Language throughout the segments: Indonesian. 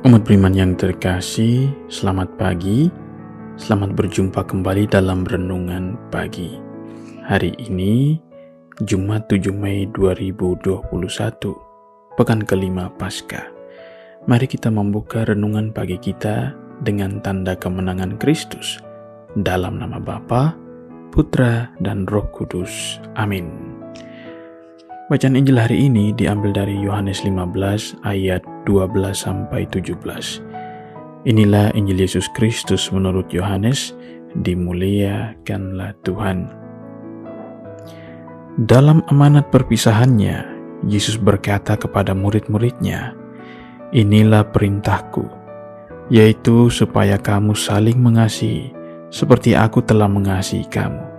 Umat beriman yang terkasih, selamat pagi. Selamat berjumpa kembali dalam Renungan Pagi. Hari ini, Jumat 7 Mei 2021, pekan kelima Paskah. Mari kita membuka renungan pagi kita dengan tanda kemenangan Kristus. Dalam nama Bapa, Putra, dan Roh Kudus. Amin. Bacaan Injil hari ini diambil dari Yohanes 15 ayat 12-17. Inilah Injil Yesus Kristus menurut Yohanes, dimuliakanlah Tuhan. Dalam amanat perpisahannya, Yesus berkata kepada murid-muridnya, "Inilah perintahku, yaitu supaya kamu saling mengasihi, seperti aku telah mengasihi kamu.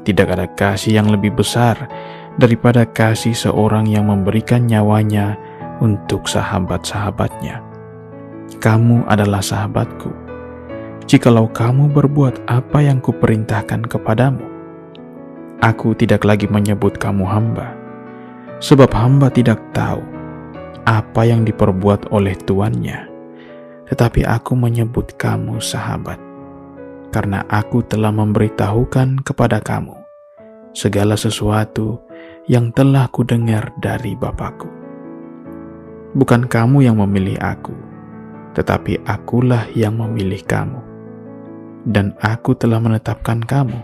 Tidak ada kasih yang lebih besar daripada kasih seorang yang memberikan nyawanya untuk sahabat-sahabatnya. Kamu adalah sahabatku, jikalau kamu berbuat apa yang kuperintahkan kepadamu. Aku tidak lagi menyebut kamu hamba, sebab hamba tidak tahu apa yang diperbuat oleh tuannya, tetapi aku menyebut kamu sahabat, karena aku telah memberitahukan kepada kamu segala sesuatu yang telah kudengar dari Bapa-Ku. Bukan kamu yang memilih aku, tetapi akulah yang memilih kamu. Dan aku telah menetapkan kamu,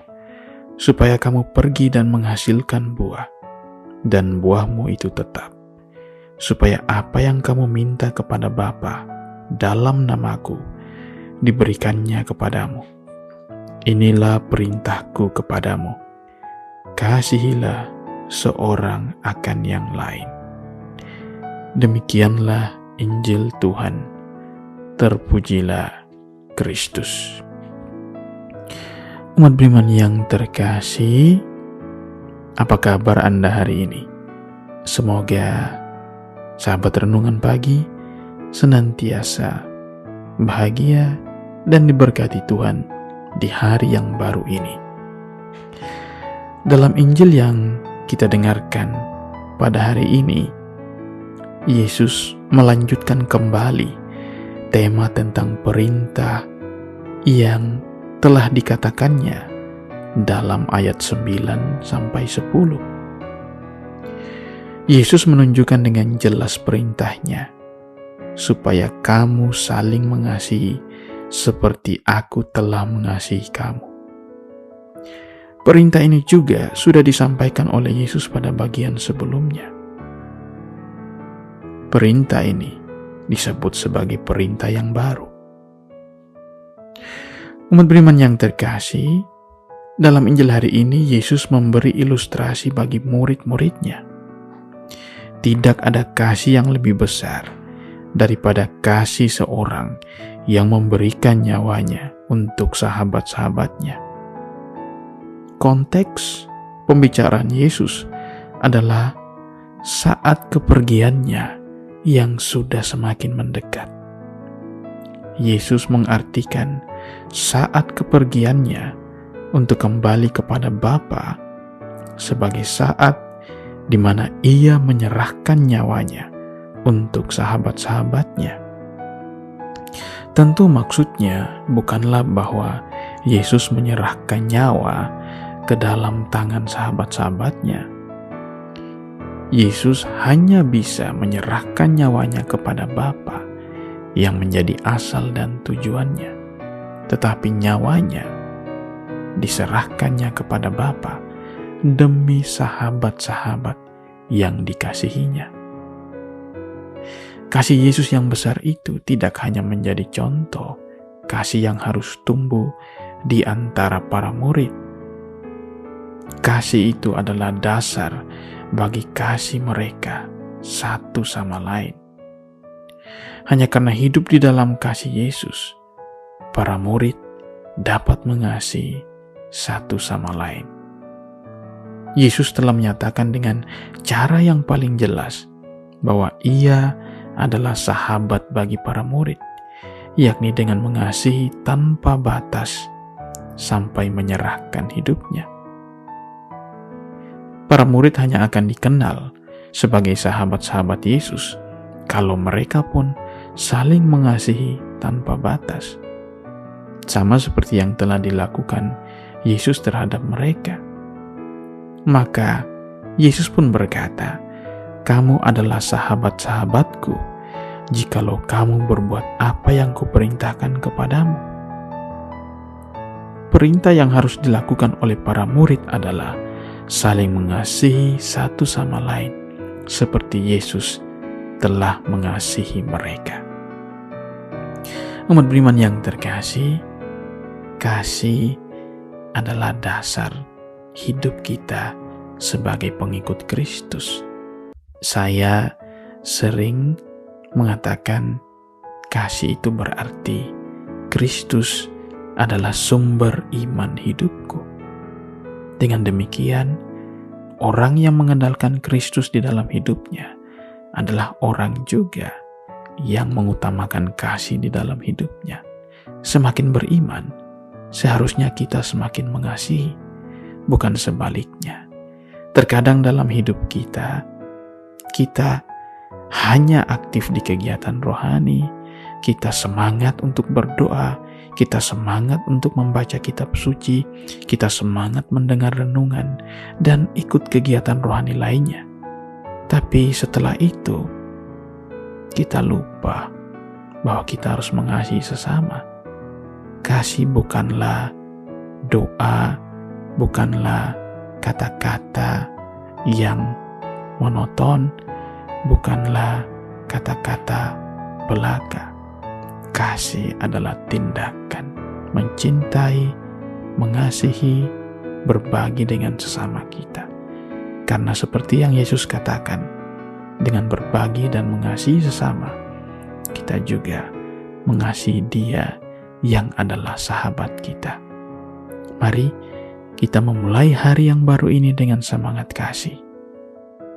supaya kamu pergi dan menghasilkan buah, dan buahmu itu tetap, supaya apa yang kamu minta kepada Bapa dalam namaku, diberikannya kepadamu. Inilah perintahku kepadamu, kasihilah seorang akan yang lain." Demikianlah Injil Tuhan. Terpujilah Kristus. Umat beriman yang terkasih, apa kabar Anda hari ini? Semoga sahabat renungan pagi senantiasa bahagia dan diberkati Tuhan di hari yang baru ini. Dalam Injil yang kita dengarkan pada hari ini, Yesus melanjutkan kembali tema tentang perintah yang telah dikatakannya dalam ayat 9-10. Yesus menunjukkan dengan jelas perintahnya, supaya kamu saling mengasihi seperti aku telah mengasihi kamu. Perintah ini juga sudah disampaikan oleh Yesus pada bagian sebelumnya. Perintah ini disebut sebagai perintah yang baru. Umat beriman yang terkasih, dalam Injil hari ini Yesus memberi ilustrasi bagi murid-muridnya. Tidak ada kasih yang lebih besar daripada kasih seorang yang memberikan nyawanya untuk sahabat-sahabatnya. Konteks pembicaraan Yesus adalah saat kepergiannya yang sudah semakin mendekat. Yesus mengartikan saat kepergiannya untuk kembali kepada Bapa sebagai saat di mana ia menyerahkan nyawanya untuk sahabat-sahabatnya. Tentu maksudnya bukanlah bahwa Yesus menyerahkan nyawa ke dalam tangan sahabat-sahabatnya. Yesus hanya bisa menyerahkan nyawanya kepada Bapa yang menjadi asal dan tujuannya, tetapi nyawanya diserahkannya kepada Bapa demi sahabat-sahabat yang dikasihinya. Kasih Yesus yang besar itu tidak hanya menjadi contoh kasih yang harus tumbuh di antara para murid. Kasih itu adalah dasar bagi kasih mereka satu sama lain. Hanya karena hidup di dalam kasih Yesus, para murid dapat mengasihi satu sama lain. Yesus telah menyatakan dengan cara yang paling jelas bahwa ia adalah sahabat bagi para murid, yakni dengan mengasihi tanpa batas sampai menyerahkan hidupnya. Para murid hanya akan dikenal sebagai sahabat-sahabat Yesus kalau mereka pun saling mengasihi tanpa batas. Sama seperti yang telah dilakukan Yesus terhadap mereka. Maka Yesus pun berkata, "Kamu adalah sahabat-sahabatku, jikalau kamu berbuat apa yang kuperintahkan kepadamu." Perintah yang harus dilakukan oleh para murid adalah saling mengasihi satu sama lain, seperti Yesus telah mengasihi mereka. Umat beriman yang terkasih, kasih adalah dasar hidup kita sebagai pengikut Kristus. Saya sering mengatakan kasih itu berarti Kristus adalah sumber iman hidupku. Dengan demikian, orang yang mengandalkan Kristus di dalam hidupnya adalah orang juga yang mengutamakan kasih di dalam hidupnya. Semakin beriman, seharusnya kita semakin mengasihi, bukan sebaliknya. Terkadang dalam hidup kita hanya aktif di kegiatan rohani, kita semangat untuk berdoa, kita semangat untuk membaca kitab suci, kita semangat mendengar renungan, dan ikut kegiatan rohani lainnya. Tapi setelah itu, kita lupa bahwa kita harus mengasihi sesama. Kasih bukanlah doa, bukanlah kata-kata yang monoton, bukanlah kata-kata belaka. Kasih adalah tindakan mencintai, mengasihi, berbagi dengan sesama kita. Karena seperti yang Yesus katakan, dengan berbagi dan mengasihi sesama, kita juga mengasihi Dia yang adalah sahabat kita. Mari kita memulai hari yang baru ini dengan semangat kasih.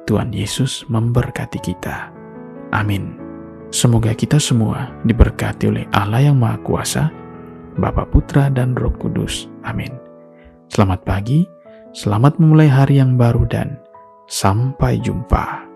Tuhan Yesus memberkati kita. Amin. Semoga kita semua diberkati oleh Allah yang Maha Kuasa, Bapa, Putra, dan Roh Kudus. Amin. Selamat pagi, selamat memulai hari yang baru, dan sampai jumpa.